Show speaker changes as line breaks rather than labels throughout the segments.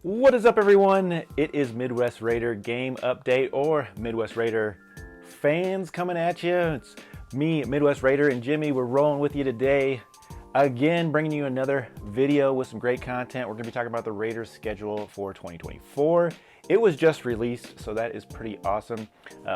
What is up, everyone? It is Midwest Raider game update, or Midwest Raider fans coming at you. It's me, Midwest Raider, and Jimmy. We're rolling with you today. Again, bringing you another video with some great content. We're going to be talking about the Raiders schedule for 2024. It was just released, so that is pretty awesome.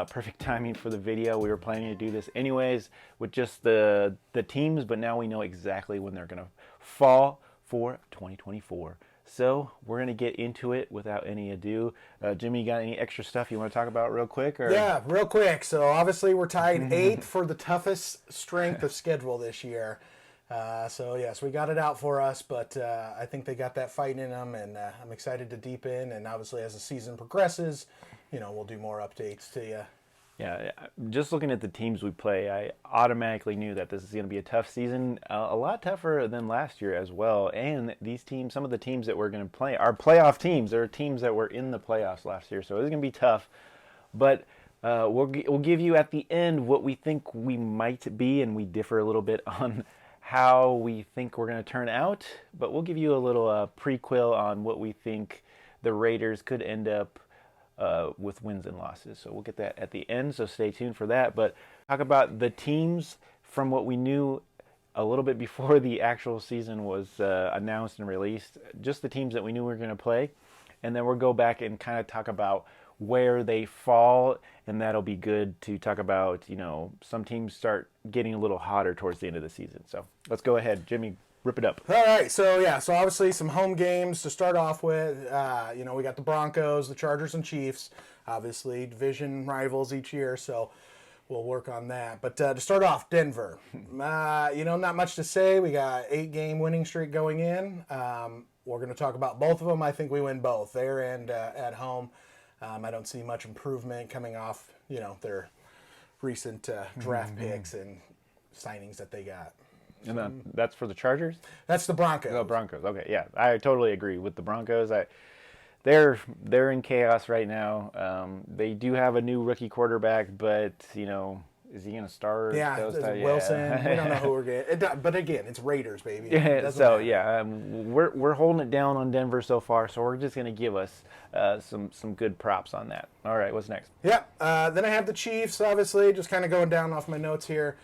Perfect timing for the video. We were planning to do this anyways with just the teams, but now we know exactly when they're going to fall for 2024. So we're going to get into it without any ado. Jimmy, you got any extra stuff you want to talk about real quick? Or?
Yeah, real quick. So obviously we're tied 8th for the toughest strength of schedule this year. So yes, we got it out for us, but I think they got that fight in them, and I'm excited to deepen. And obviously, as the season progresses, we'll do more updates to you.
Yeah, just looking at the teams we play, I automatically knew that this is going to be a tough season, a lot tougher than last year as well. And these teams, some of the teams that we're going to play are playoff teams. There are teams that were in the playoffs last year, so it's going to be tough. But we'll give you at the end what we think we might be, and we differ a little bit on how we think we're going to turn out. But we'll give you a little prequel on what we think the Raiders could end up with wins and losses. So we'll get that at the end, so stay tuned for that. But talk about the teams from what we knew a little bit before the actual season was announced and released, just the teams that we knew we were going to play. And then we'll go back and kind of talk about where they fall, and that'll be good to talk about, some teams start getting a little hotter towards the end of the season. So let's go ahead. Jimmy, rip it up.
All right, so obviously some home games to start off with. We got the Broncos, the Chargers, and Chiefs. Obviously, division rivals each year, so we'll work on that. But to start off, Denver. Not much to say. We got 8-game winning streak going in. We're going to talk about both of them. I think we win both there and at home. I don't see much improvement coming off, their recent draft picks and signings that they got.
And then that's for the Chargers?
That's the Broncos.
Oh, Broncos. Okay, yeah. I totally agree with the Broncos. They're in chaos right now. They do have a new rookie quarterback, but, is he going to start?
Yeah, Wilson. We don't know who we're getting. But again, it's Raiders, baby.
We're holding it down on Denver so far, so we're just going to give us some good props on that. All right, what's next?
Yep. Then I have the Chiefs, obviously, just kind of going down off my notes here.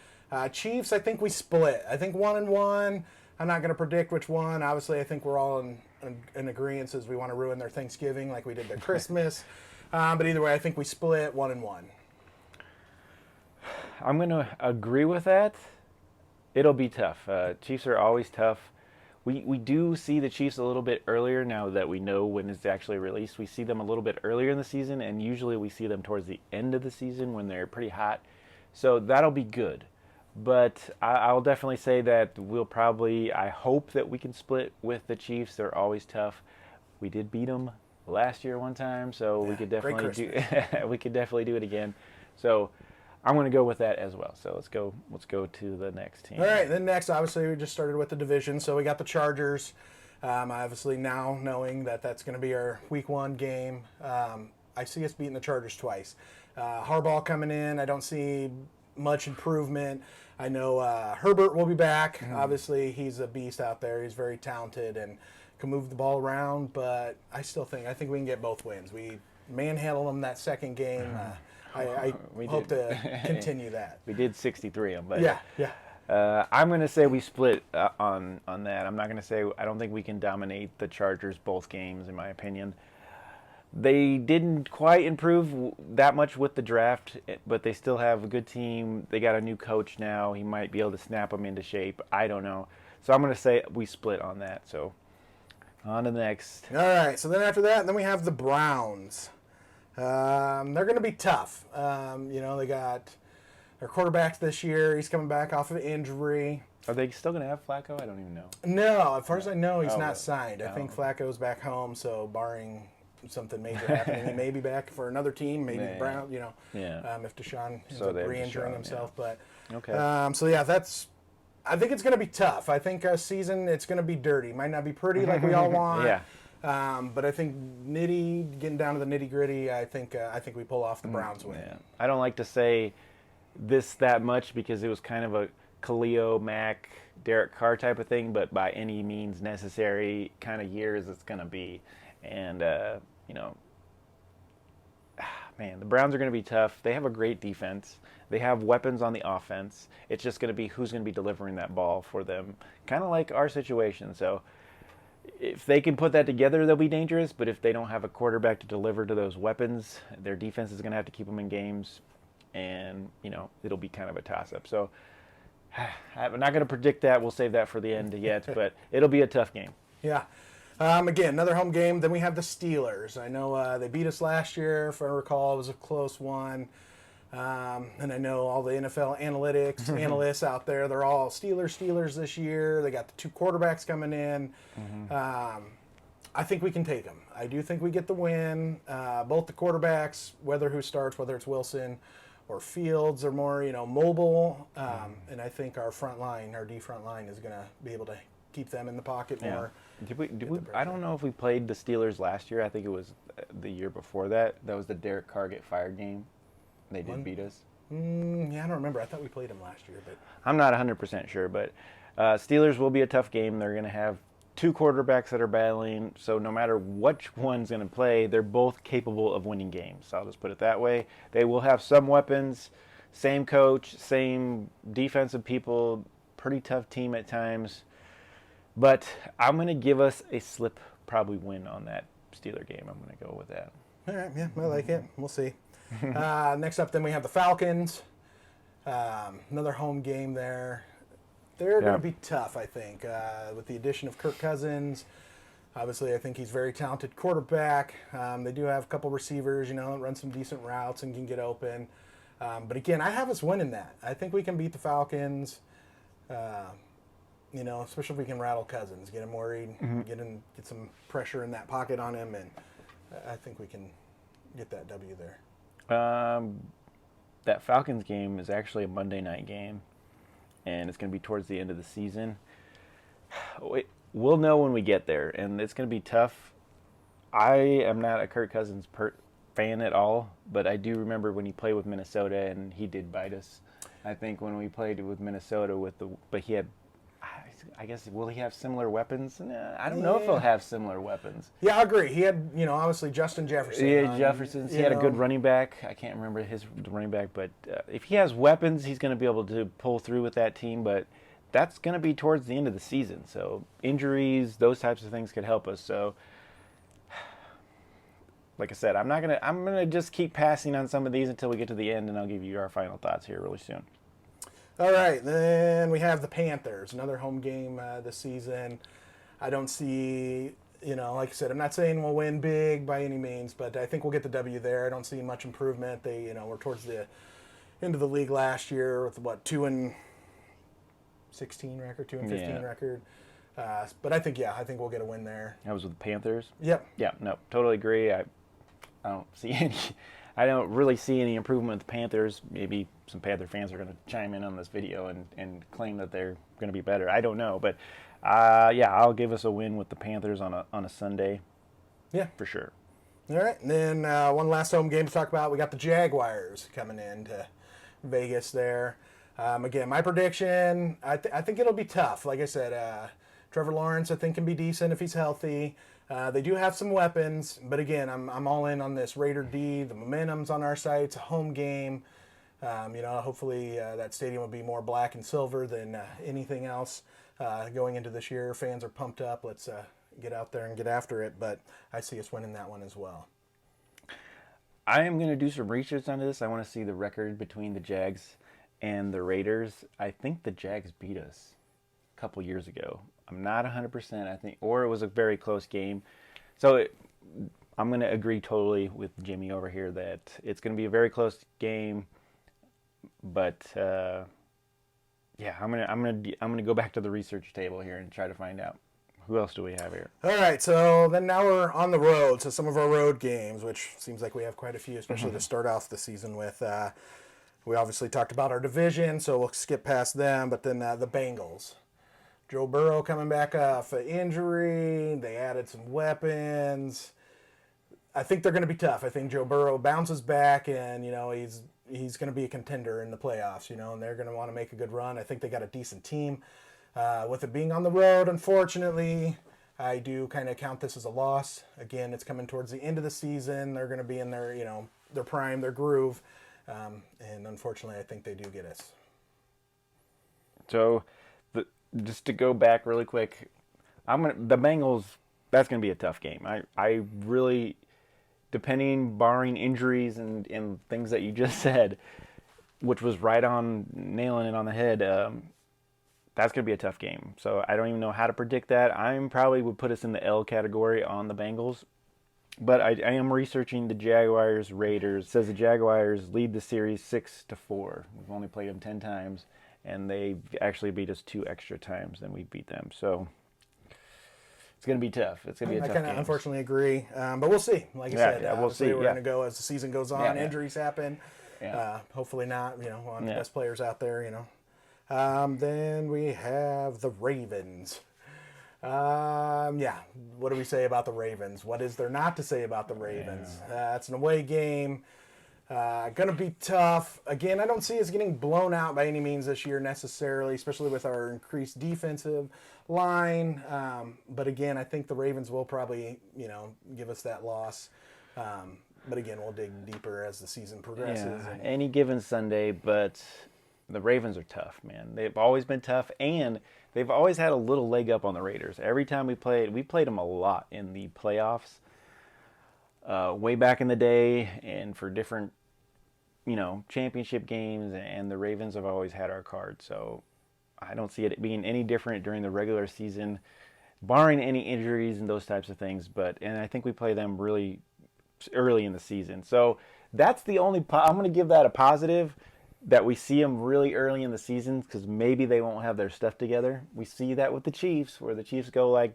Chiefs, I think we split. I think 1-1. I'm not going to predict which one. Obviously, I think we're all in agreement as we want to ruin their Thanksgiving like we did their Christmas. But either way, I think we split 1-1.
I'm going to agree with that. It'll be tough. Chiefs are always tough. We do see the Chiefs a little bit earlier now that we know when it's actually released. We see them a little bit earlier in the season, and usually we see them towards the end of the season when they're pretty hot. So that'll be good. But I'll definitely say that I hope that we can split with the Chiefs. They're always tough. We did beat them last year one time, so we could definitely do it again. So I'm going to go with that as well. So let's go to the next team.
All right, then next, obviously, we just started with the division. So we got the Chargers. Obviously, now knowing that that's going to be our Week 1 game, I see us beating the Chargers twice. Harbaugh coming in, I don't see much improvement. I know Herbert will be back. Obviously, he's a beast out there. He's very talented and can move the ball around. But I think we can get both wins. We manhandled them that second game. I hope to continue that.
We did 63 them, but
yeah.
I'm going to say we split on that. I'm not going to say I don't think we can dominate the Chargers both games, in my opinion. They didn't quite improve that much with the draft, but they still have a good team. They got a new coach now. He might be able to snap them into shape. I don't know. So I'm going to say we split on that. So on to the next.
All right. So then after that, then we have the Browns. They're going to be tough. They got their quarterback this year. He's coming back off of injury.
Are they still going to have Flacco? I don't even know.
No, as far as I know, he's not signed. I think Flacco's back home, so barring something major happening, he may be back for another team, maybe the Browns, if Deshaun ends up re-injuring himself.
Yeah.
But
okay.
I think it's going to be tough. I think a season, it's going to be dirty. Might not be pretty like we all want.
Yeah.
But I think getting down to the nitty gritty, I think we pull off the Browns win.
Yeah. I don't like to say this that much because it was kind of a Khalil Mack, Derek Carr type of thing, but by any means necessary kind of years it's going to be. And man, the Browns are going to be tough. They have a great defense. They have weapons on the offense. It's just going to be who's going to be delivering that ball for them, kind of like our situation. So if they can put that together, they'll be dangerous. But if they don't have a quarterback to deliver to those weapons, their defense is going to have to keep them in games, and it'll be kind of a toss-up. So I'm not going to predict that. We'll save that for the end yet, but it'll be a tough game.
Yeah. Again, another home game. Then we have the Steelers. I know they beat us last year, if I recall. It was a close one. And I know all the NFL analysts out there, they're all Steelers this year. They got the 2 quarterbacks coming in. I think we can take them. I do think we get the win. Both the quarterbacks, whether it's Wilson or Fields, are more mobile. And I think our D front line is going to be able to keep them in the pocket more.
Did we? I don't know if we played the Steelers last year. I think it was the year before that. That was the Derek Carr get fired game. They did beat us.
Yeah, I don't remember. I thought we played them last year, but
I'm not 100% sure. But Steelers will be a tough game. They're going to have 2 quarterbacks that are battling. So no matter which one's going to play, they're both capable of winning games. So I'll just put it that way. They will have some weapons, same coach, same defensive people, pretty tough team at times. But I'm going to give us a slip, probably win on that Steeler game. I'm going to go with that.
All right, yeah, I like it. We'll see. Next up, then we have the Falcons. Another home game there. They're going to be tough, I think, with the addition of Kirk Cousins. Obviously, I think he's a very talented quarterback. They do have a couple receivers, run some decent routes and can get open. But again, I have us winning that. I think we can beat the Falcons. Especially if we can rattle Cousins, get him worried, get some pressure in that pocket on him, and I think we can get that W there.
That Falcons game is actually a Monday night game, and it's going to be towards the end of the season. We'll know when we get there, and it's going to be tough. I am not a Kirk Cousins fan at all, but I do remember when he played with Minnesota, and he did bite us. I think when we played with Minnesota but he had, I guess, will he have similar weapons? I don't know if he'll have similar weapons.
Yeah, I agree. He had, obviously Justin Jefferson.
Yeah, Jefferson. He had a good running back. I can't remember his running back, but if he has weapons, he's going to be able to pull through with that team. But that's going to be towards the end of the season. So injuries, those types of things could help us. So, like I said, I'm gonna just keep passing on some of these until we get to the end, and I'll give you our final thoughts here really soon.
All right, then we have the Panthers, another home game this season. I don't see, like I said, I'm not saying we'll win big by any means, but I think we'll get the W there. I don't see much improvement. They, were towards the end of the league last year with 2-16 record, 2-15 record. But I think we'll get a win there.
That was with the Panthers?
Yep.
Yeah, no, totally agree. I don't really see any improvement with the Panthers. Maybe some Panther fans are going to chime in on this video and claim that they're going to be better. I don't know, but I'll give us a win with the Panthers on a Sunday.
Yeah,
for sure.
All right, and then one last home game to talk about. We got the Jaguars coming into Vegas there. Again, my prediction, I think it'll be tough. Like I said, Trevor Lawrence, I think, can be decent if he's healthy. They do have some weapons, but again, I'm all in on this Raider D. The momentum's on our side. It's a home game. Hopefully that stadium will be more black and silver than anything else going into this year. Fans are pumped up. Let's get out there and get after it. But I see us winning that one as well.
I am going to do some research on this. I want to see the record between the Jags and the Raiders. I think the Jags beat us a couple years ago. I'm not 100%, I think, or it was a very close game. So I'm going to agree totally with Jimmy over here that it's going to be a very close game. But I'm going to go back to the research table here and try to find out who else do we have here.
All right, so then now we're on the road. So some of our road games, which seems like we have quite a few, especially to start off the season with. We obviously talked about our division, so we'll skip past them. But then the Bengals. Joe Burrow coming back off an injury. They added some weapons. I think they're going to be tough. I think Joe Burrow bounces back, and he's going to be a contender in the playoffs. And they're going to want to make a good run. I think they got a decent team. With it being on the road, unfortunately, I do kind of count this as a loss. Again, it's coming towards the end of the season. They're going to be in their, their prime, their groove. And unfortunately, I think they do get us.
So, just to go back really quick, the Bengals. That's gonna be a tough game. I really, depending barring injuries and things that you just said, which was right on nailing it on the head. That's gonna be a tough game. So I don't even know how to predict that. I'm probably would put us in the L category on the Bengals. But I am researching the Jaguars Raiders. It says the Jaguars lead the series 6-4. We've only played them 10 times, and they actually beat us 2 extra times than we beat them. So it's going to be tough. It's going to be a tough game.
Unfortunately agree, but we'll see. Like I said,
we'll see.
We're going to go as the season goes on. Injuries happen. Hopefully not. One of the best players out there. Then we have the Ravens. What do we say about the Ravens? What is there not to say about the Ravens? It's an away game. Going to be tough. Again, I don't see us getting blown out by any means this year necessarily, especially with our increased defensive line. But again, I think the Ravens will probably, give us that loss. But again, we'll dig deeper as the season progresses.
Any given Sunday, but the Ravens are tough, man. They've always been tough, and they've always had a little leg up on the Raiders. Every time we played them a lot in the playoffs. Way back in the day, and for different, championship games, and the Ravens have always had our card. So I don't see it being any different during the regular season, barring any injuries and those types of things. And I think we play them really early in the season. So that's the only. I'm going to give that a positive. That we see them really early in the season because maybe they won't have their stuff together. We see that with the Chiefs, where the Chiefs go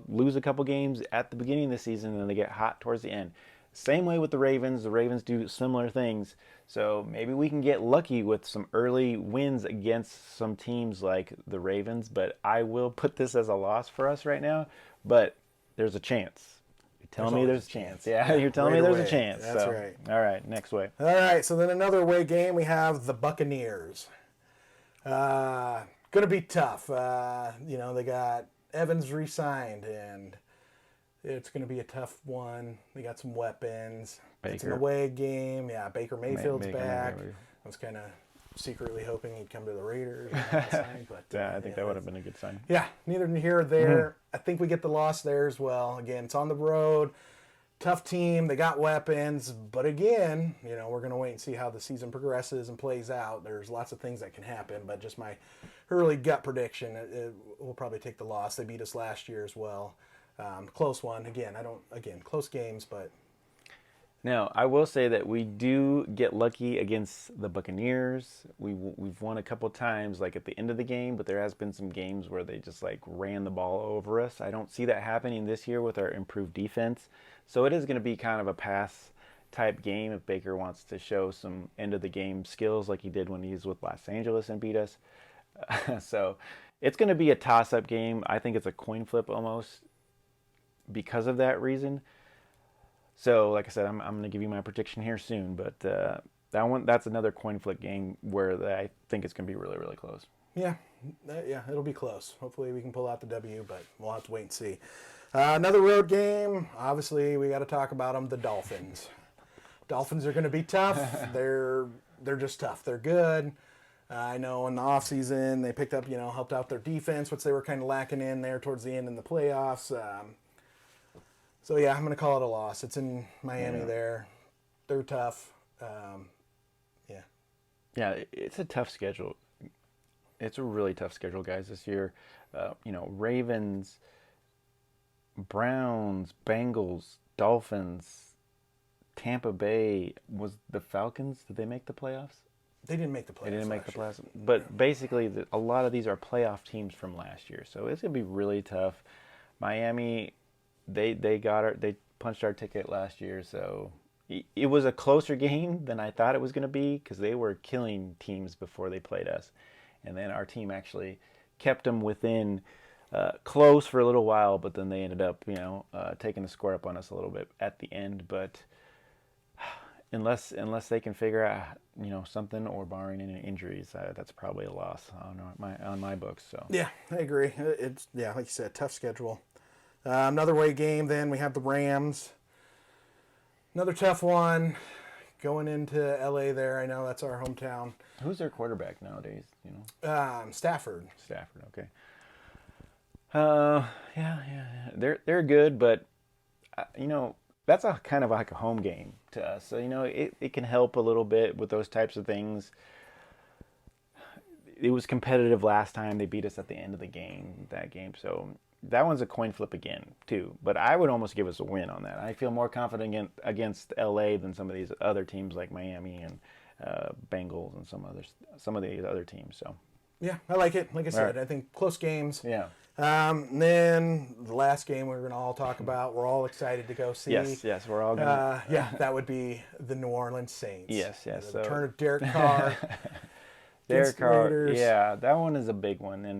lose a couple games at the beginning of the season and then they get hot towards the end. Same way with the Ravens. The Ravens do similar things. So maybe we can get lucky with some early wins against some teams like the Ravens. But I will put this as a loss for us right now. But there's a chance. You're telling me there's a chance. Yeah, you're telling me there's a chance.
That's right.
All right, next way.
All right, so then another away game, we have the Buccaneers. Going to be tough. They got Evans re-signed, and it's going to be a tough one. They got some weapons. It's an away game. Yeah, Baker Mayfield's back. I was kind of secretly hoping he'd come to the Raiders. But
I think that would have been a good sign.
Yeah, neither here nor there. I think we get the loss there as well. Again, it's on the road. Tough team. They got weapons. But again, we're going to wait and see how the season progresses and plays out. There's lots of things that can happen. But just my early gut prediction, we'll probably take the loss. They beat us last year as well. Close one. Again, close games, but...
Now, I will say that we do get lucky against the Buccaneers. We've won a couple times, like at the end of the game, but there has been some games where they just ran the ball over us. I don't see that happening this year with our improved defense. So it is going to be kind of a pass type game if Baker wants to show some end of the game skills like he did when he was with Los Angeles and beat us. So it's going to be a toss-up game. I think it's a coin flip almost because of that reason. So, like I said, I'm going to give you my prediction here soon, but that's another coin flip game where I think it's going to be really, really close.
Yeah, it'll be close. Hopefully we can pull out the W, but we'll have to wait and see. Another road game, obviously we got to talk about them, the Dolphins. Dolphins are going to be tough. They're just tough. They're good. I know in the offseason they picked up, helped out their defense, which they were kind of lacking in there towards the end in the playoffs. So, I'm going to call it a loss. It's in Miami there. They're tough.
Yeah, it's a tough schedule. It's a really tough schedule, guys, this year. Ravens, Browns, Bengals, Dolphins, Tampa Bay. Was the Falcons, did they make the playoffs?
They didn't make the playoffs.
They didn't make the playoffs. But basically, a lot of these are playoff teams from last year. So it's going to be really tough. Miami... They punched our ticket last year, so it was a closer game than I thought it was going to be because they were killing teams before they played us, and then our team actually kept them within close for a little while, but then they ended up taking the score up on us a little bit at the end. But unless they can figure out something or barring any injuries, that's probably a loss on my books. So
yeah, I agree. It's like you said, tough schedule. Another away game. Then we have the Rams. Another tough one. Going into LA there. I know that's our hometown.
Who's their quarterback nowadays? You know,
Stafford.
Stafford. Okay. Yeah. They're good, but you know, that's a kind of like a home game to us. So you know, it can help a little bit with those types of things. It was competitive last time. They beat us at the end of the game, that game. So that one's a coin flip again, too. But I would almost give us a win on that. I feel more confident against LA than some of these other teams like Miami and Bengals and some of these other teams. So
Yeah, I like it. Like I said,
Right.
I think close games.
yeah,
And then the last game we're going to all talk about, we're all excited to go see.
yes, we're all gonna.
Yeah, that would be the New Orleans Saints.
Yes.
The
So
return of Derek Carr.
Derek
against the
Carr,
Raiders.
yeah, that one is a big one,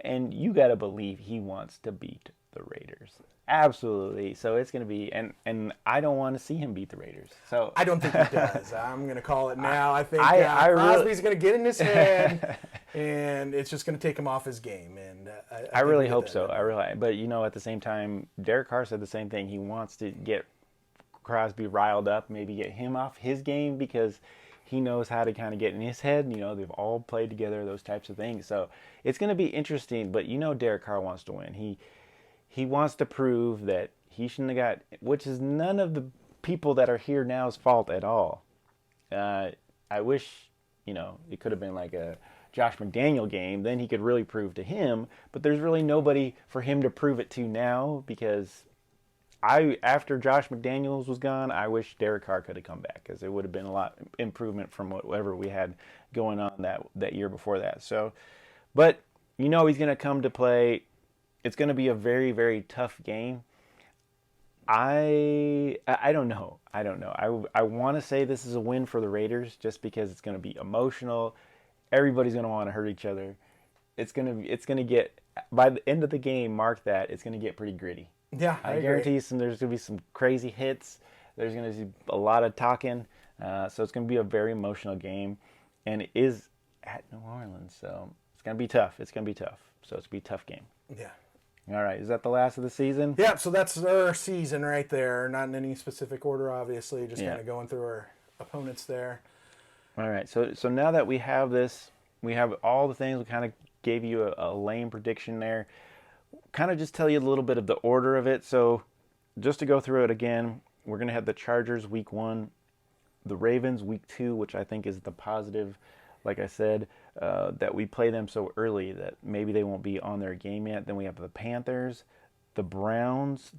and you got to believe he wants to beat the Raiders. Absolutely. So it's going to be, and I don't want to see him beat the Raiders. So
I don't think he does. I'm going to call it now. I think
I really-
Crosby's going to get in his head, and it's just going to take him off his game. And
I
think
really
we get
hope
that.
so. But you know, at the same time, Derek Carr said the same thing. He wants to get Crosby riled up, maybe get him off his game because he knows how to kind of get in his head. You know, they've all played together, those types of things. So it's going to be interesting. But you know, Derek Carr wants to win. He wants to prove that he shouldn't have got, which is none of the people that are here now's fault at all. I wish, you know, it could have been like a Josh McDaniel game. Then he could really prove to him. But there's really nobody for him to prove it to now because after Josh McDaniels was gone, I wish Derek Carr could have come back because it would have been a lot improvement from whatever we had going on that year before that. So, but you know he's going to come to play. It's going to be a very, very tough game. I don't know. I want to say this is a win for the Raiders just because it's going to be emotional. Everybody's going to want to hurt each other. It's going to get, by the end of the game, mark that, it's going to get pretty gritty.
Yeah, I agree.
guarantee there's going to be some crazy hits. There's going to be a lot of talking. So it's going to be a very emotional game. And it is at New Orleans. So it's going to be tough. So it's going to be a tough game.
Yeah.
All right. Is that the last of the season?
Yeah, so that's our season right there. Not in any specific order, obviously. Just
Yeah.
kind of going through our opponents there.
All right. So now that we have this, we have all the things. We kind of gave you a lame prediction there. Kind of just tell you a little bit of the order of it. So just to go through it again, we're going to have the Chargers week 1, the Ravens week 2, which I think is the positive, like I said, that we play them so early that maybe they won't be on their game yet. Then we have the Panthers, the Browns,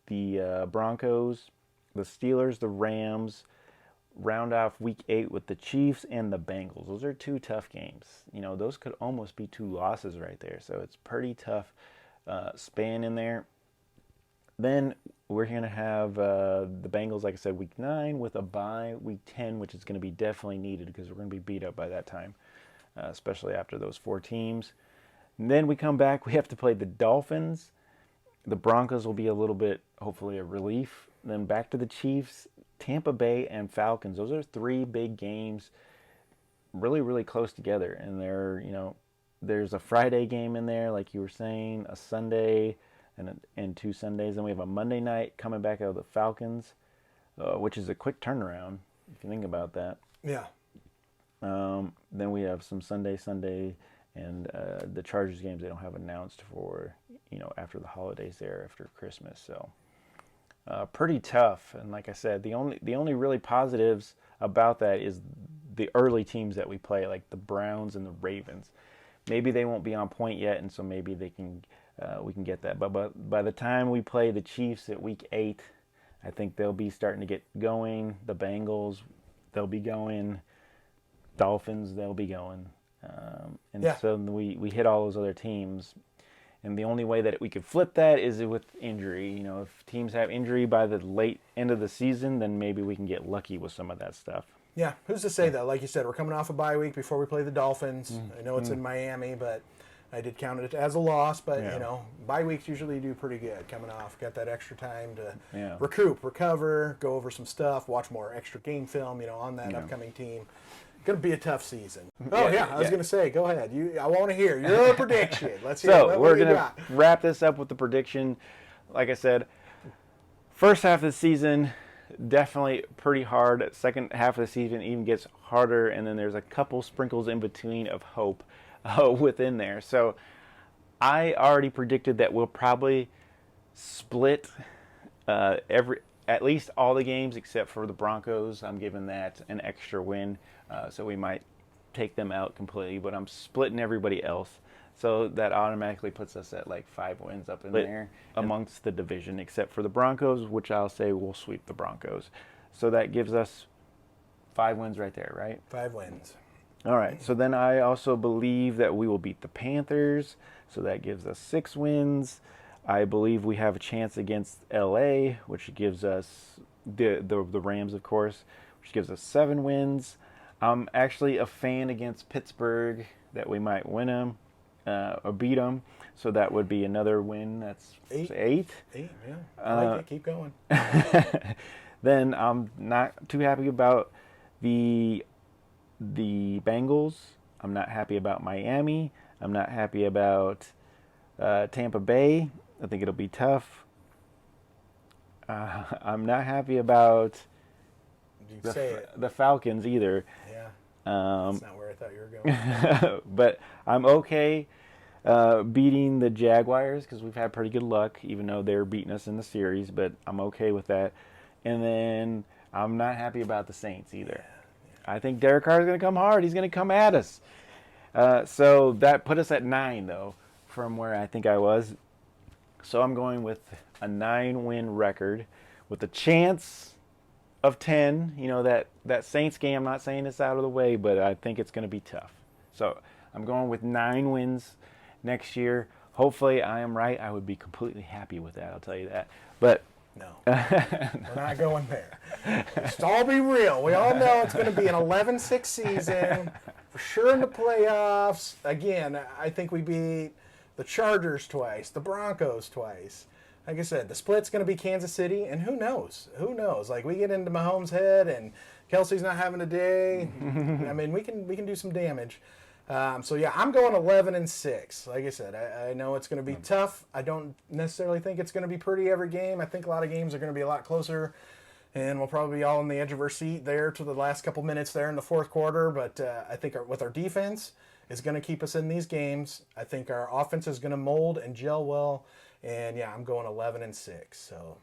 the Broncos, the Steelers, the Rams. Round off week 8 with the Chiefs and the Bengals. Those are 2 tough games. You know, those could almost be 2 losses right there. So it's pretty tough span in there. Then we're going to have the Bengals, like I said, week 9 with a bye, week 10, which is going to be definitely needed because we're going to be beat up by that time, especially after those 4 teams. And then we come back, we have to play the Dolphins. The Broncos will be a little bit, hopefully, a relief. Then back to the Chiefs, Tampa Bay, and Falcons. Those are 3 big games, really, really close together. And they're, you know, there's a Friday game in there, like you were saying, a Sunday, and 2 Sundays. Then we have a Monday night coming back out of the Falcons, which is a quick turnaround if you think about that.
Yeah.
Then we have some Sunday, and the Chargers games they don't have announced for, you know, after the holidays there, after Christmas. So pretty tough. And like I said, the only really positives about that is the early teams that we play, like the Browns and the Ravens. Maybe they won't be on point yet, and so maybe they can we can get that. But by the time we play the Chiefs at week 8, I think they'll be starting to get going. The Bengals, they'll be going. Dolphins, they'll be going. So we hit all those other teams. And the only way that we could flip that is with injury. You know, if teams have injury by the late end of the season, then maybe we can get lucky with some of that stuff.
Yeah, who's to say, though? Like you said, we're coming off a bye week before we play the Dolphins. I know it's in Miami, but I did count it as a loss, but
Yeah.
you know, bye weeks usually do pretty good coming off. Got that extra time to
Yeah.
recoup, recover, go over some stuff, watch more extra game film, you know, on that upcoming team. Going to be a tough season. Oh yeah, I was
yeah.
going to say, go ahead. I want to hear your prediction. Let's hear.
So we're
do you
gonna
got?
wrap this up with the prediction. Like I said, first half of the season definitely pretty hard. Second half of the season even gets harder, and then there's a couple sprinkles in between of hope within there. So I already predicted that we'll probably split at least all the games except for the Broncos. I'm giving that an extra win, so we might take them out completely. But I'm splitting everybody else, so that automatically puts us at like 5 wins up in there amongst the division, except for the Broncos, which I'll say we'll sweep the Broncos. So that gives us 5 wins right there, right?
5 wins.
All right. So then I also believe that we will beat the Panthers. So that gives us 6 wins. I believe we have a chance against LA, which gives us the Rams, of course, which gives us 7 wins. I'm actually a fan against Pittsburgh that we might win them or beat them. So that would be another win. That's 8.
8, yeah. I like it. Keep going.
Then I'm not too happy about the Bengals. I'm not happy about Miami. I'm not happy about Tampa Bay. I think it'll be tough. I'm not happy about
You say it.
the Falcons either.
Yeah. That's not where I thought you were going.
But I'm okay beating the Jaguars because we've had pretty good luck, even though they're beating us in the series. But I'm okay with that. And then I'm not happy about the Saints either. I think Derek Carr is going to come hard. He's going to come at us. So that put us at 9, though, from where I think I was. So I'm going with a 9-win record with a chance of 10. You know, that Saints game, I'm not saying it's out of the way, but I think it's going to be tough. So I'm going with 9 wins next year. Hopefully I am right. I would be completely happy with that, I'll tell you that. But
no, we're not going there. Let's all be real. We all know it's going to be an 11-6 season, for sure in the playoffs. Again, I think we beat the Chargers twice, the Broncos twice. Like I said, the split's going to be Kansas City, and who knows? Who knows? Like, we get into Mahomes' head, and Kelsey's not having a day. I mean, we can do some damage. So yeah, I'm going 11-6. Like I said, I know it's going to be tough. I don't necessarily think it's going to be pretty every game. I think a lot of games are going to be a lot closer, and we'll probably be all on the edge of our seat there to the last couple minutes there in the fourth quarter. But I think with our defense is going to keep us in these games. I think our offense is going to mold and gel well. And yeah, I'm going 11-6. So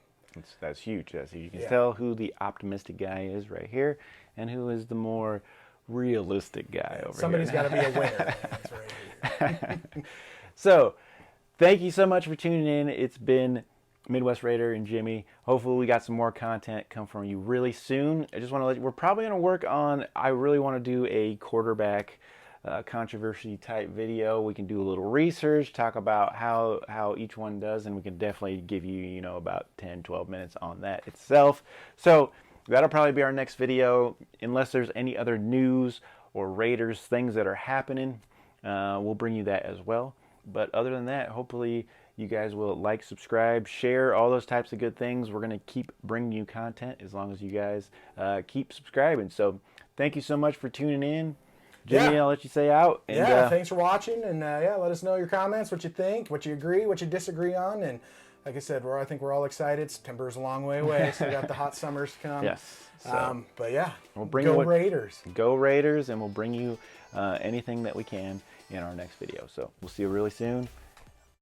that's huge. You can tell who the optimistic guy is right here, and who is the more realistic guy over
somebody's
here.
Somebody's got to be a winner. That's right here.
So, thank you so much for tuning in. It's been Midwest Raider and Jimmy. Hopefully we got some more content come from you really soon. I just want to let you, we're probably going to work on, I really want to do a quarterback controversy type video. We can do a little research, talk about how each one does, and we can definitely give you, about 10-12 minutes on that itself. So that'll probably be our next video, unless there's any other news or Raiders things that are happening. We'll bring you that as well. But other than that, hopefully you guys will like, subscribe, share, all those types of good things. We're going to keep bringing you content as long as you guys keep subscribing. So thank you so much for tuning in. Jimmy, I'll let you say out. And,
thanks for watching. And let us know your comments, what you think, what you agree, what you disagree on. And like I said, I think we're all excited. September's a long way away. Still got the hot summers to come.
Yes. So
but yeah,
we'll bring
go Raiders.
Go Raiders, and we'll bring you anything that we can in our next video. So we'll see you really soon.